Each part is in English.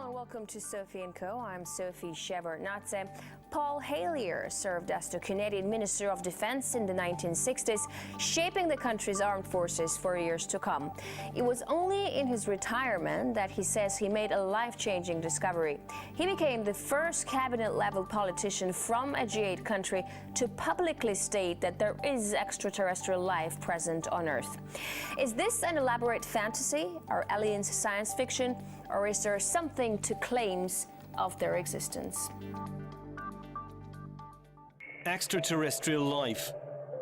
Hello and welcome to Sophie & Co. I'm Sophie Shepard-Natze. Paul Hellyer served as the Canadian Minister of Defense in the 1960s, shaping the country's armed forces for years to come. It was only in his retirement that he says he made a life-changing discovery. He became the first cabinet-level politician from a G8 country to publicly state that there is extraterrestrial life present on Earth. Is this an elaborate fantasy? Are aliens science fiction? Or is there something to claims of their existence? Extraterrestrial life.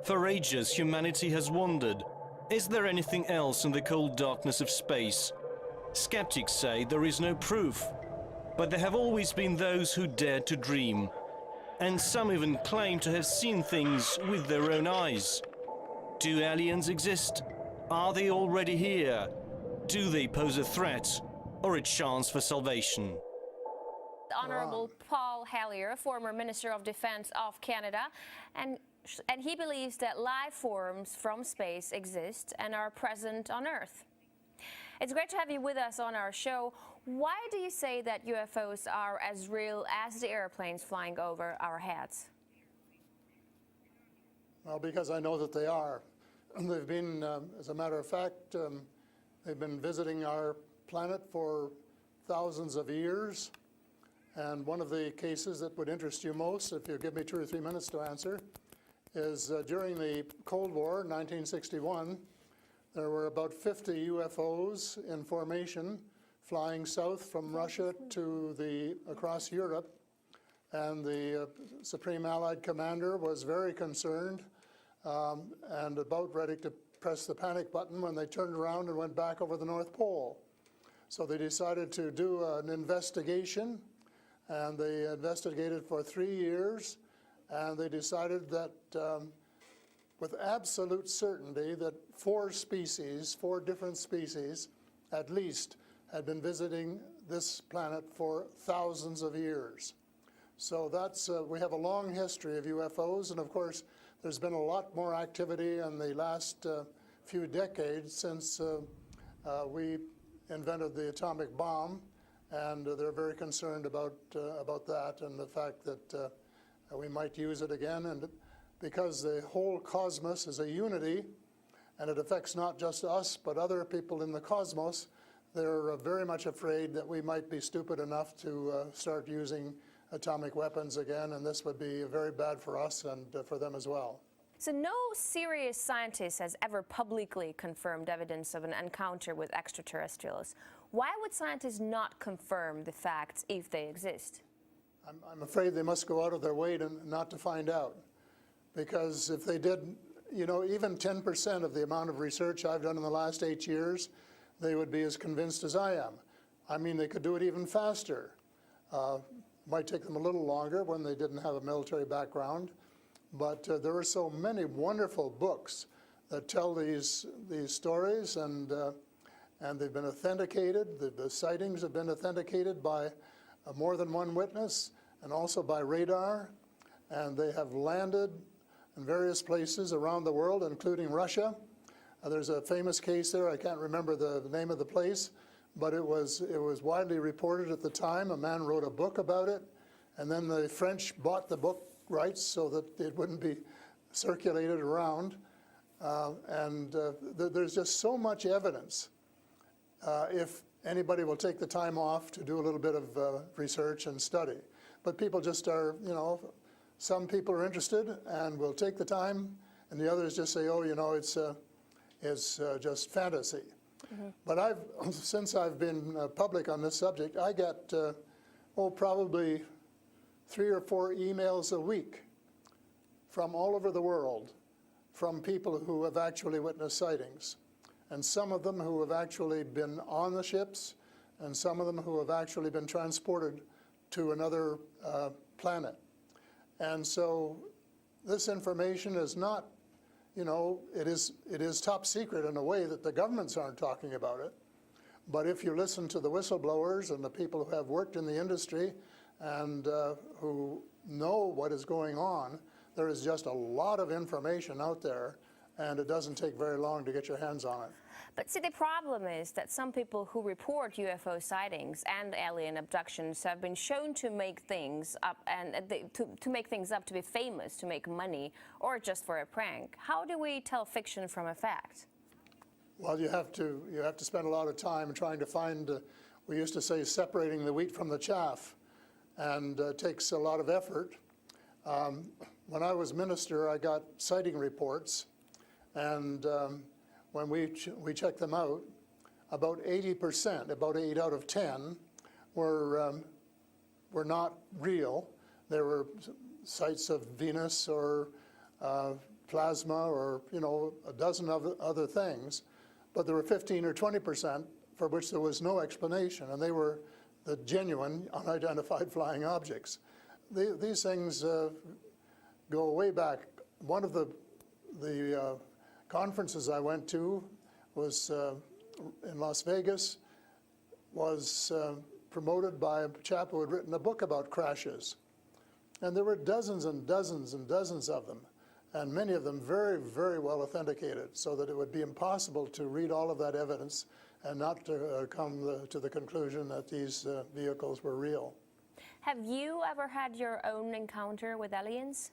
For ages, humanity has wondered, is there anything else in the cold darkness of space? Skeptics say there is no proof, but there have always been those who dared to dream. And some even claim to have seen things with their own eyes. Do aliens exist? Are they already here? Do they pose a threat or a chance for salvation? Honorable Paul Hellyer, former Minister of Defense of Canada, and he believes that life forms from space exist and are present on Earth. It's great to have you with us on our show. Why do you say that UFOs are as real as the airplanes flying over our heads? Well, because I know that they are. They've been, as a matter of fact, they've been visiting our planet for thousands of years. And one of the cases that would interest you most, if you give me 2 or 3 minutes to answer, is during the Cold War, 1961, there were about 50 UFOs in formation flying south from Russia to across Europe. And the Supreme Allied Commander was very concerned and about ready to press the panic button when they turned around and went back over the North Pole. So they decided to do an investigation, and they investigated for 3 years, and they decided that with absolute certainty that 4 different species at least, had been visiting this planet for thousands of years. So that's, we have a long history of UFOs, and of course there's been a lot more activity in the last few decades since we invented the atomic bomb, and they're very concerned about that and the fact that we might use it again. And because the whole cosmos is a unity, and it affects not just us but other people in the cosmos, they're very much afraid that we might be stupid enough to start using atomic weapons again, and this would be very bad for us and for them as well. So no serious scientist has ever publicly confirmed evidence of an encounter with extraterrestrials. Why would scientists not confirm the facts if they exist? I'm afraid they must go out of their way not to find out. Because if they did, you know, even 10% of the amount of research I've done in the last 8 years, they would be as convinced as I am. I mean, they could do it even faster. Might take them a little longer when they didn't have a military background. But there are so many wonderful books that tell these stories, and they've been authenticated. The sightings have been authenticated by more than one witness, and also by radar. And they have landed in various places around the world, including Russia. There's a famous case there. I can't remember the name of the place, but it was widely reported at the time. A man wrote a book about it, and then the French bought the book rights so that it wouldn't be circulated around. There's just so much evidence. If anybody will take the time off to do a little bit of research and study. But people just are, you know, some people are interested and will take the time, and the others just say, oh, you know, it's just fantasy. Mm-hmm. But since I've been public on this subject, I get, probably 3 or 4 emails a week from all over the world from people who have actually witnessed sightings. And some of them who have actually been on the ships, and some of them who have actually been transported to another planet. And so this information is not, you know, it is top secret in a way that the governments aren't talking about it. But if you listen to the whistleblowers and the people who have worked in the industry and who know what is going on, there is just a lot of information out there and it doesn't take very long to get your hands on it. But see, the problem is that some people who report UFO sightings and alien abductions have been shown to make things up to make things up to be famous, to make money, or just for a prank. How do we tell fiction from a fact? Well, you have to spend a lot of time trying to find, we used to say, separating the wheat from the chaff, and it takes a lot of effort. When I was minister, I got sighting reports, and when we checked them out, about 80%, about 8 out of 10, were not real. There were sights of Venus or plasma or, you know, a dozen other things. But there were 15 or 20% for which there was no explanation, and they were the genuine unidentified flying objects. These things go way back. One of the conferences I went to was in Las Vegas, was promoted by a chap who had written a book about crashes. And there were dozens and dozens and dozens of them, and many of them very, very well authenticated, so that it would be impossible to read all of that evidence and not to come to the conclusion that these vehicles were real. Have you ever had your own encounter with aliens?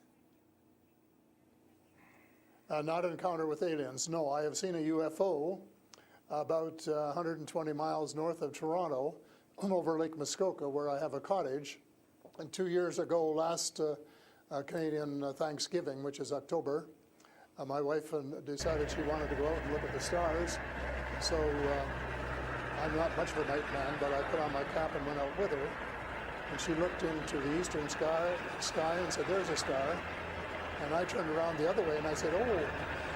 Not an encounter with aliens, no. I have seen a UFO about 120 miles north of Toronto over Lake Muskoka, where I have a cottage. And 2 years ago, last Canadian Thanksgiving, which is October, my wife decided she wanted to go out and look at the stars. So I'm not much of a night man, but I put on my cap and went out with her. And she looked into the eastern sky and said, "There's a star." And I turned around the other way and I said, "Oh,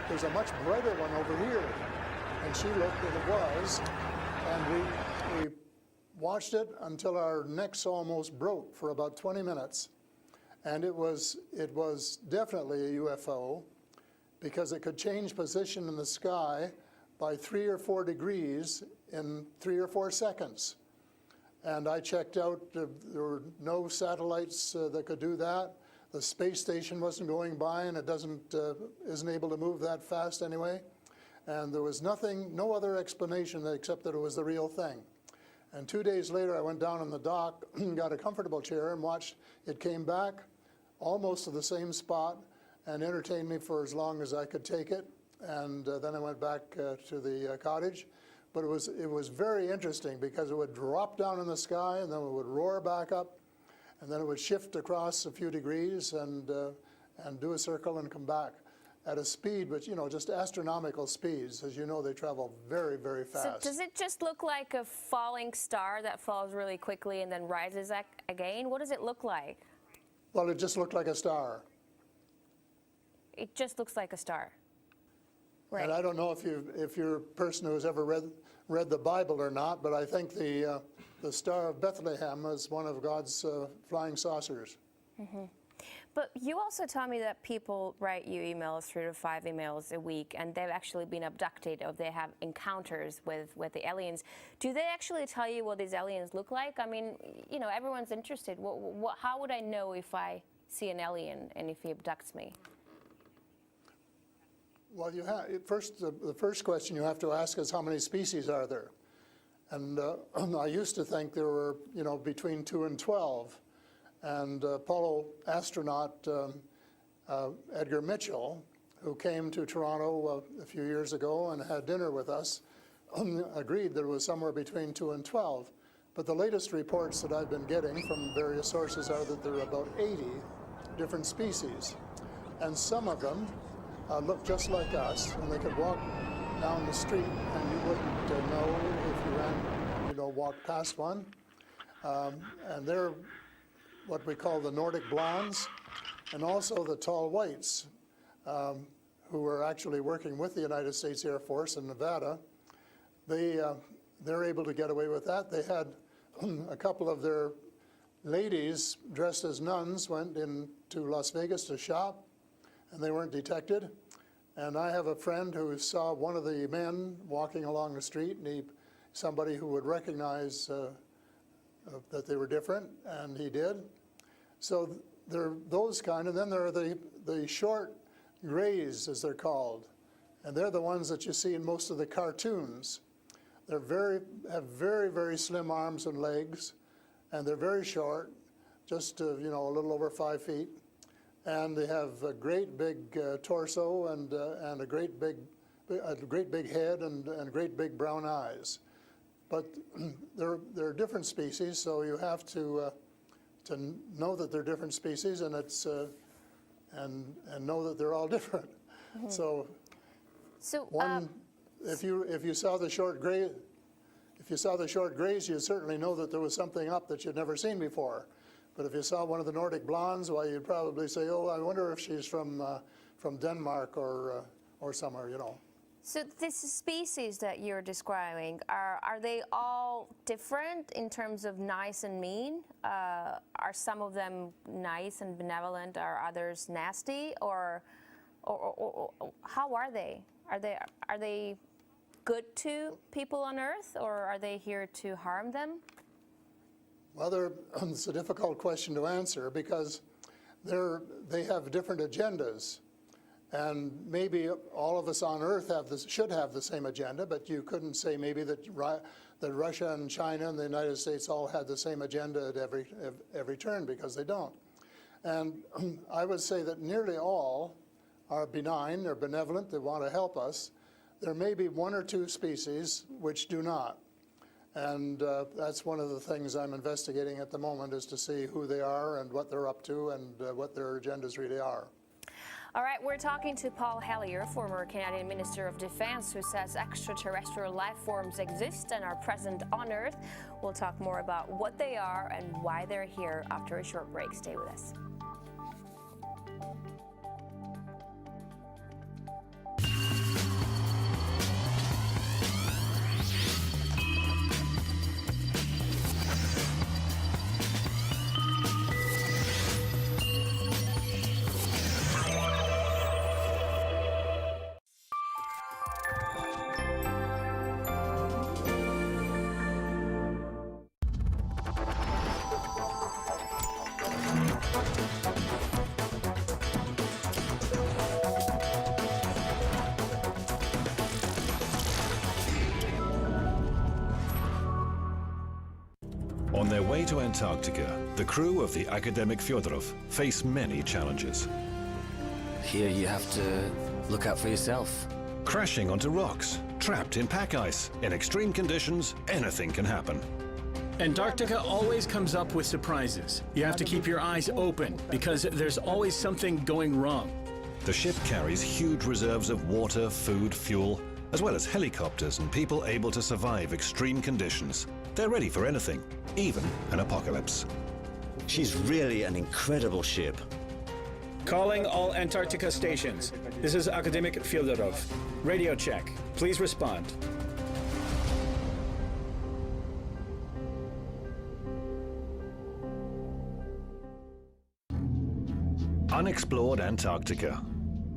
there's a much brighter one over here." And she looked and it was. And we watched it until our necks almost broke for about 20 minutes. And it was definitely a UFO, because it could change position in the sky by 3 or 4 degrees in 3 or 4 seconds. And I checked out, there were no satellites that could do that. The space station wasn't going by, and it isn't able to move that fast anyway. And there was no other explanation except that it was the real thing. And 2 days later, I went down on the dock, got a comfortable chair, and watched it came back almost to the same spot and entertained me for as long as I could take it. And then I went back to the cottage. But it was very interesting, because it would drop down in the sky, and then it would roar back up, and then it would shift across a few degrees and do a circle and come back at a speed, but you know, just astronomical speeds. As you know, they travel very, very fast. So does it just look like a falling star that falls really quickly and then rises again? What does it look like? Well, it just looked like a star. It just looks like a star. Right. And I don't know if you're a person who's ever read the Bible or not, but I think the Star of Bethlehem is one of God's flying saucers. Mm-hmm. But you also tell me that people write you emails, 3 to 5 emails a week, and they've actually been abducted, or they have encounters with the aliens. Do they actually tell you what these aliens look like? I mean, you know, everyone's interested. How would I know if I see an alien and if he abducts me? Well, the first question you have to ask is, how many species are there? And I used to think there were, you know, between 2 and 12. And Apollo astronaut Edgar Mitchell, who came to Toronto a few years ago and had dinner with us, agreed there was somewhere between 2 and 12. But the latest reports that I've been getting from various sources are that there are about 80 different species. And some of them look just like us, and they could walk down the street and you wouldn't know if you walked past one. And they're what we call the Nordic blondes, and also the tall whites, who were actually working with the United States Air Force in Nevada. They're able to get away with that. They had a couple of their ladies dressed as nuns went into Las Vegas to shop, and they weren't detected. And I have a friend who saw one of the men walking along the street, and somebody who would recognize that they were different, and he did. So there are those kind, and then there are the short grays, as they're called, and they're the ones that you see in most of the cartoons. They're have very, very slim arms and legs, and they're very short, just a little over 5 feet, and they have a great big torso and a great big head and great big brown eyes. But they're different species, so you have to know that they're different species, and it's and know that they're all different. Mm-hmm. So if you saw the short gray, you'd certainly know that there was something up that you'd never seen before. But if you saw one of the Nordic blondes, well, you'd probably say, "Oh, I wonder if she's from Denmark or somewhere," So this species that you're describing, are they all different in terms of nice and mean? Are some of them nice and benevolent? Are others nasty? Or how are they? Are they good to people on Earth, or are they here to harm them? Well, it's a difficult question to answer because they have different agendas. And maybe all of us on Earth should have the same agenda, but you couldn't say maybe that Russia and China and the United States all had the same agenda at every turn, because they don't. And I would say that nearly all are benign, they're benevolent, they want to help us. There may be one or two species which do not. And that's one of the things I'm investigating at the moment, is to see who they are and what they're up to and what their agendas really are. All right, we're talking to Paul Hellyer, former Canadian Minister of Defense, who says extraterrestrial life forms exist and are present on Earth. We'll talk more about what they are and why they're here after a short break. Stay with us. On their way to Antarctica, the crew of the academic Fyodorov face many challenges. Here you have to look out for yourself. Crashing onto rocks, trapped in pack ice. In extreme conditions, anything can happen. Antarctica always comes up with surprises. You have to keep your eyes open because there's always something going wrong. The ship carries huge reserves of water, food, fuel, as well as helicopters and people able to survive extreme conditions. They're ready for anything, even an apocalypse. She's really an incredible ship. Calling all Antarctica stations. This is Academic Fyodorov. Radio check. Please respond. Unexplored Antarctica.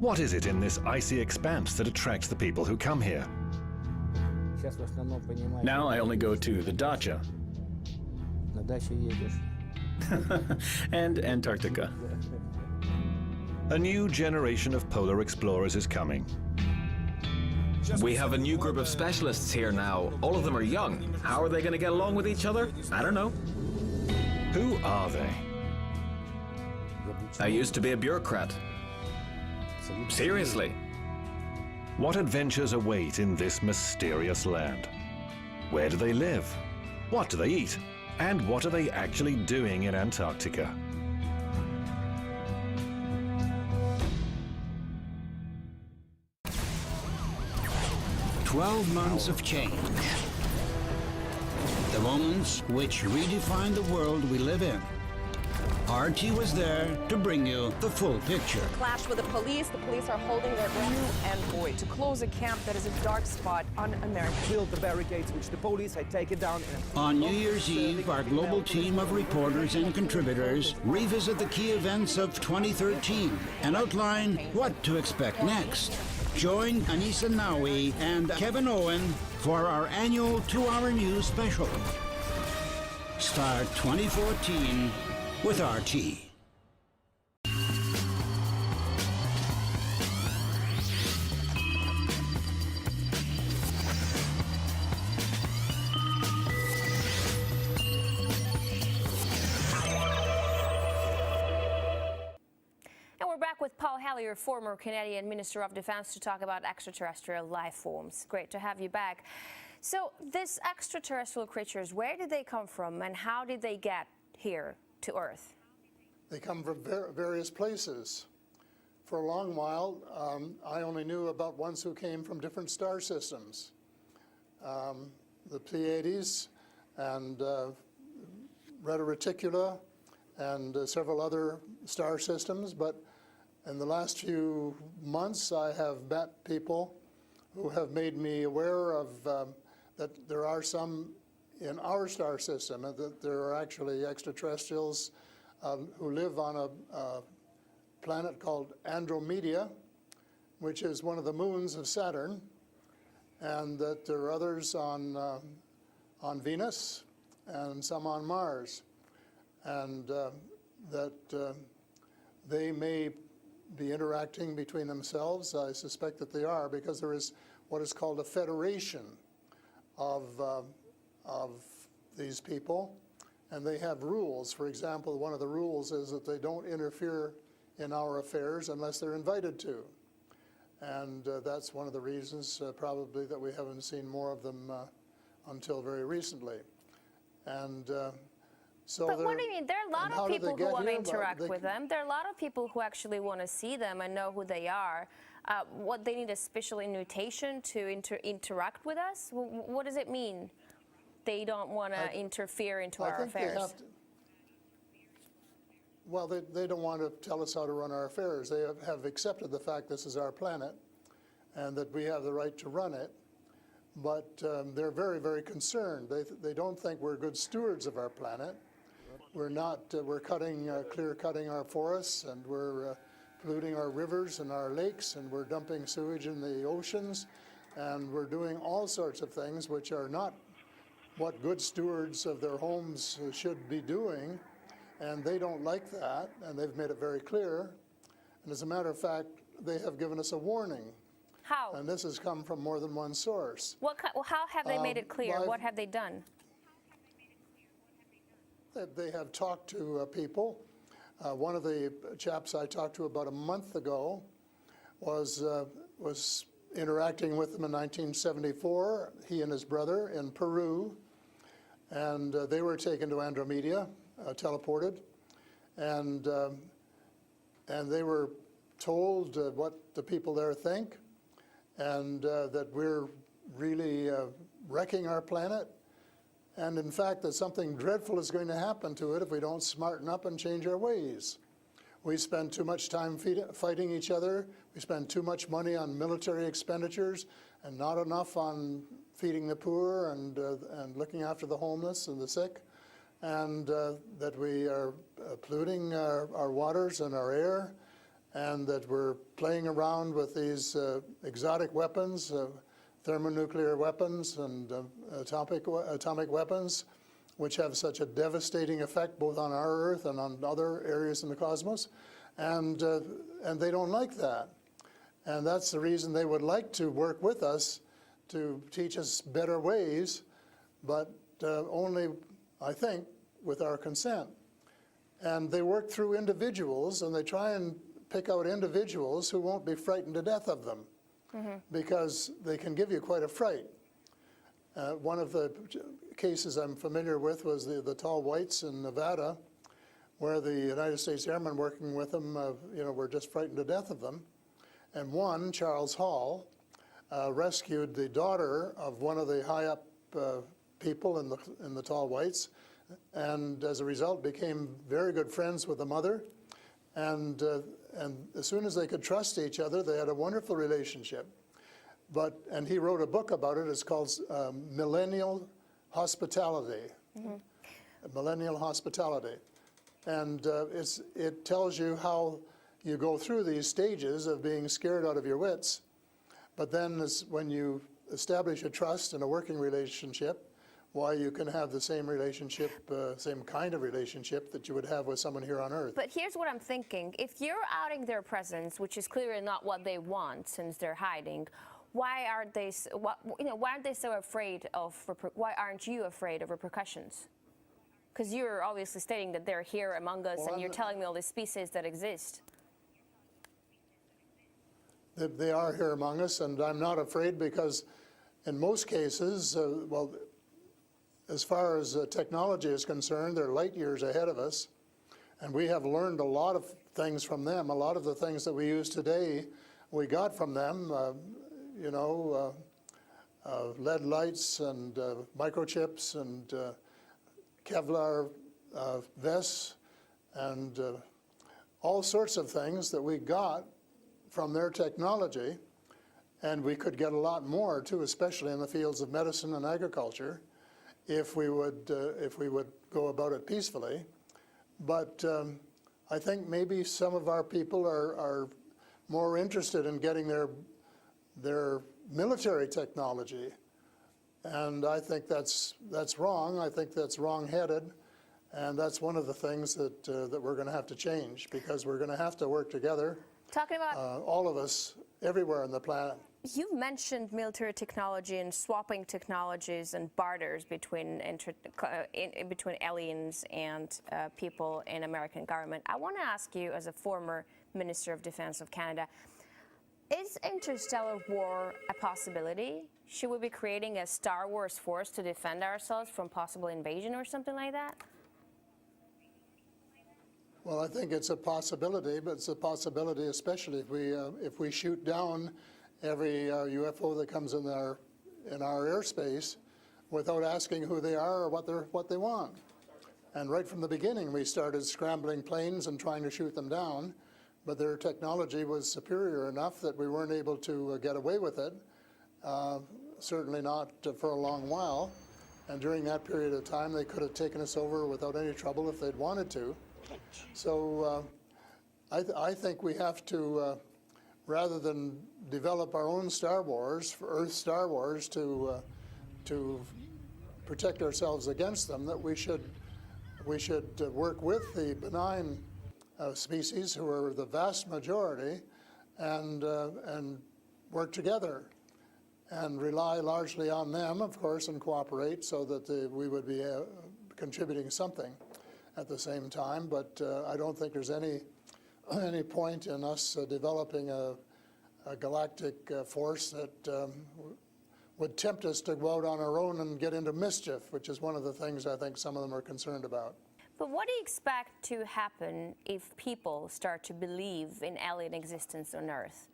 What is it in this icy expanse that attracts the people who come here? Now I only go to the dacha and Antarctica. A new generation of polar explorers is coming. We have a new group of specialists here now. All of them are young. How are they going to get along with each other? I don't know. Who are they? I used to be a bureaucrat. Seriously. What adventures await in this mysterious land? Where do they live? What do they eat? And what are they actually doing in Antarctica? "12 months of change. The moments which redefine the world we live in. RT was there to bring you the full picture. Clashed with the police. The police are holding their breath. And boy, to close a camp that is a dark spot on America. Build the barricades which the police had taken down. On New Year's Eve, our global team of reporters and contributors revisit the key events of 2013 and outline what to expect next. Join Anissa Nawi and Kevin Owen for our annual 2-hour news special. Start 2014 with RT. Paul Hellyer, former Canadian Minister of Defense, to talk about extraterrestrial life forms. Great to have you back. So these extraterrestrial creatures, where did they come from and how did they get here to Earth? They come from various places. For a long while, I only knew about ones who came from different star systems. The Pleiades and Reta Reticula and several other star systems, but in the last few months I have met people who have made me aware of that there are some in our star system, and that there are actually extraterrestrials who live on a planet called Andromeda, which is one of the moons of Saturn, and that there are others on Venus and some on Mars, and that they may be interacting between themselves. I suspect that they are, because there is what is called a federation of these people, and they have rules. For example, one of the rules is that they don't interfere in our affairs unless they're invited to. And that's one of the reasons probably that we haven't seen more of them until very recently. And so but what do you mean? There are a lot of people who want to interact with them. There are a lot of people who actually want to see them and know who they are. What, they need a special invitation to interact with us? What does it mean? They don't want to interfere into our affairs. Well, they don't want to tell us how to run our affairs. They have accepted the fact this is our planet and that we have the right to run it. But they're very, very concerned. They don't think we're good stewards of our planet. We're not. We're clear-cutting our forests, and we're polluting our rivers and our lakes, and we're dumping sewage in the oceans, and we're doing all sorts of things which are not what good stewards of their homes should be doing. And they don't like that, and they've made it very clear. And as a matter of fact, they have given us a warning. How? And this has come from more than one source. How have they made it clear? What have they done? They have talked to people. One of the chaps I talked to about a month ago was interacting with them in 1974, he and his brother in Peru, and they were taken to Andromeda, teleported, and they were told what the people there think, and that we're really wrecking our planet, and in fact that something dreadful is going to happen to it if we don't smarten up and change our ways. We spend too much time fighting each other. We spend too much money on military expenditures and not enough on feeding the poor and looking after the homeless and the sick, and that we are polluting our waters and our air, and that we're playing around with these exotic weapons, thermonuclear weapons and atomic weapons, which have such a devastating effect both on our Earth and on other areas in the cosmos, and they don't like that. And that's the reason they would like to work with us to teach us better ways, but only, I think, with our consent. And they work through individuals, and they try and pick out individuals who won't be frightened to death of them, because they can give you quite a fright. One of the cases I'm familiar with was the tall whites in Nevada, where the United States Airmen working with them, were just frightened to death of them. And one, Charles Hall, rescued the daughter of one of the high-up people in the tall whites, and as a result became very good friends with the mother. And as soon as they could trust each other, they had a wonderful relationship. And he wrote a book about it. It's called Millennial Hospitality. Millennial Hospitality. And it tells you how you go through these stages of being scared out of your wits. But then when you establish a trust and a working relationship, why you can have the same relationship, same kind of relationship that you would have with someone here on Earth. But here's what I'm thinking. If you're outing their presence, which is clearly not what they want since they're hiding, why aren't they so afraid of, why aren't you afraid of repercussions? Because you're obviously stating that they're here among us, and you're telling me all these species that exist. they are here among us, and I'm not afraid because in most cases, well, as far as technology is concerned, they're light years ahead of us, and we have learned a lot of things from them. A lot of the things that we use today, we got from them, you know, lead lights and microchips and Kevlar vests and all sorts of things that we got from their technology, and we could get a lot more too, especially in the fields of medicine and agriculture, if we would go about it peacefully. But I think maybe some of our people are more interested in getting their military technology, and I think that's wrong. I think that's wrong-headed, and that's one of the things that we're going to have to change, because we're going to have to work together. Talking about all of us, everywhere on the planet. You've mentioned military technology and swapping technologies and barters between between aliens and people in American government. I want to ask you, as a former Minister of Defense of Canada, is interstellar war a possibility? Should we be creating a Star Wars force to defend ourselves from possible invasion or something like that? Well, I think it's a possibility, but it's a possibility especially if we shoot down every UFO that comes in our airspace without asking who they are or what they want. And right from the beginning, we started scrambling planes and trying to shoot them down, but their technology was superior enough that we weren't able to get away with it. Certainly not for a long while. And during that period of time, they could have taken us over without any trouble if they'd wanted to. So I think we have to, rather than develop our own Star Wars, Earth Star Wars, to protect ourselves against them, that we should work with the benign species, who are the vast majority, and work together and rely largely on them, of course, and cooperate so that we would be contributing something at the same time. But I don't think there's any point in us developing a galactic force that would tempt us to go out on our own and get into mischief, which is one of the things I think some of them are concerned about. But what do you expect to happen if people start to believe in alien existence on Earth?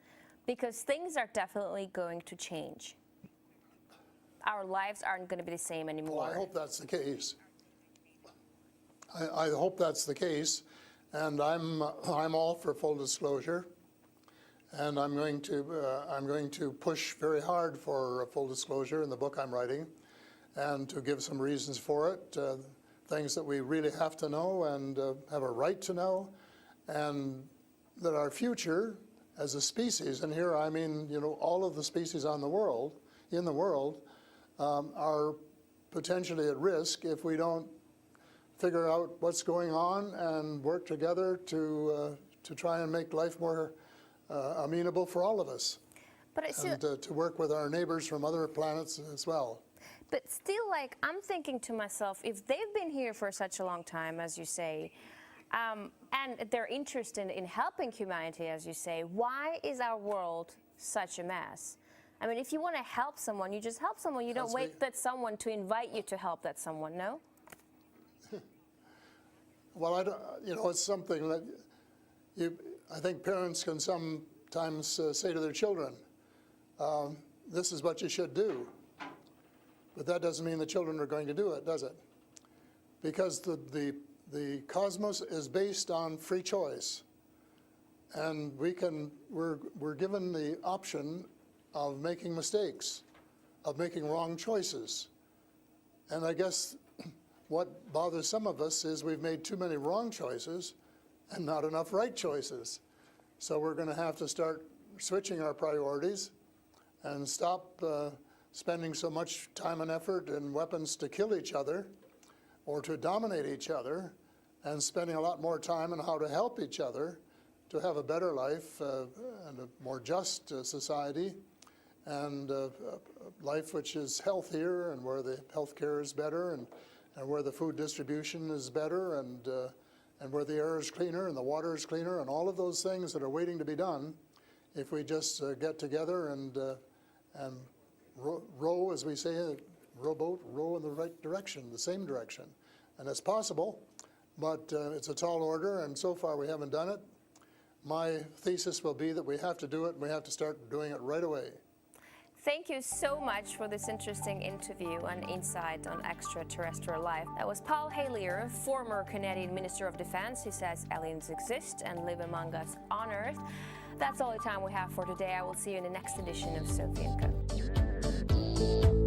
Because things are definitely going to change. Our lives aren't going to be the same anymore. Well, I hope that's the case. I hope that's the case, and I'm all for full disclosure, and I'm going to push very hard for full disclosure in the book I'm writing, and to give some reasons for it, things that we really have to know and have a right to know, and that our future as a species, and here I mean, you know, all of the species in the world, are potentially at risk if we don't figure out what's going on and work together to try and make life more amenable for all of us. But and to work with our neighbors from other planets as well. But still, like, I'm thinking to myself, if they've been here for such a long time, as you say, and they're interested in helping humanity, as you say, why is our world such a mess? I mean, if you want to help someone, you just help someone. You don't wait that someone to invite you to help that someone, no? Well, I don't, you know, it's something that I think parents can sometimes say to their children, this is what you should do. But that doesn't mean the children are going to do it, does it? Because the cosmos is based on free choice. And we're given the option of making mistakes, of making wrong choices. And I guess what bothers some of us is we've made too many wrong choices and not enough right choices. So we're going to have to start switching our priorities and stop spending so much time and effort and weapons to kill each other or to dominate each other, and spending a lot more time on how to help each other to have a better life and a more just society, and a life which is healthier and where the health care is better, and where the food distribution is better, and where the air is cleaner and the water is cleaner, and all of those things that are waiting to be done if we just get together and row, as we say, rowboat, row in the right direction, the same direction. And it's possible, but it's a tall order, and so far we haven't done it. My thesis will be that we have to do it, and we have to start doing it right away. Thank you so much for this interesting interview and insight on extraterrestrial life. That was Paul Hellyer, former Canadian Minister of Defense, who says aliens exist and live among us on Earth. That's all the time we have for today. I will see you in the next edition of Sophie & Co.